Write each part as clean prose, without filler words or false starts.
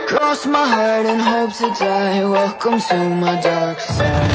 Cross my heart and hope to die. Welcome to my dark side.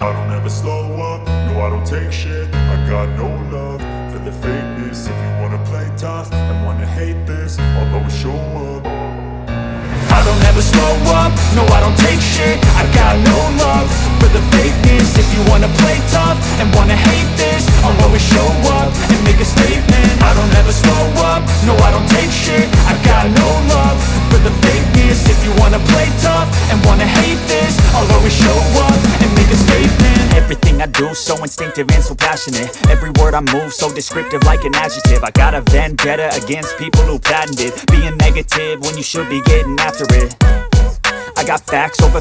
I don't ever slow up, no I don't take shit. I got no love for the fakeness. If you wanna play tough and wanna hate this, I'll always show up. I don't ever slow up, no I don't take shit. I got no love for the fakeness. If you wanna play tough and wanna hate this, I'll always show up and make a statement. I don't ever slow up, no I don't take shit. I got no love for the fakeness. If you wanna play tough and wanna hate this, I'll always show up and make a statement. Everything I do so instinctive and so passionate. Every word I move so descriptive like an adjective. I got a vendetta against people who patented being negative when you should be getting after it. I got facts over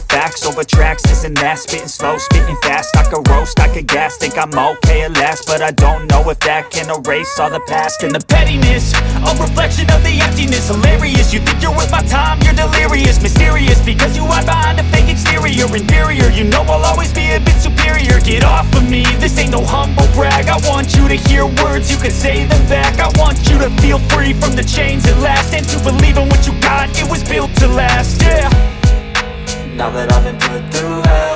tracks, this and that. Spitting slow, spitting fast, I could roast, I could gas. Think I'm okay at last, but I don't know if that can erase all the past. And the pettiness, a reflection of the emptiness. Hilarious, you think you're worth my time, you're delirious. Mysterious, because you hide behind a fake exterior. Inferior, you know I'll always be a bit superior. Get off of me, this ain't no humble brag. I want you to hear words, you can say them back. I want you to feel free from the chains at last, and to believe in what you got, it was built to last, yeah. Now that I've been put through hell,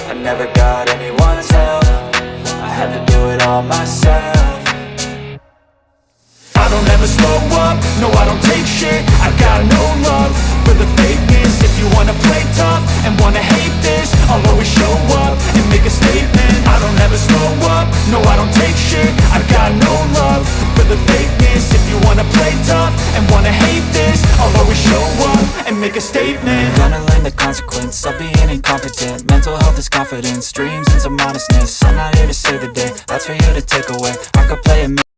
I never got anyone's help. I had to do it all myself. I don't ever slow up, no I don't take shit. I got no love for the fakeness. If you wanna play tough and wanna hate this, I'll always show up and make a statement. I don't ever slow up, no I don't take shit. I got no love for the fakeness. If you wanna play tough and wanna hate this, I'll always show up and make a statement. Gonna learn the consequence of being incompetent. Mental health is confidence, dreams and some honestness. I'm not here to save the day, that's for you to take away. I could play a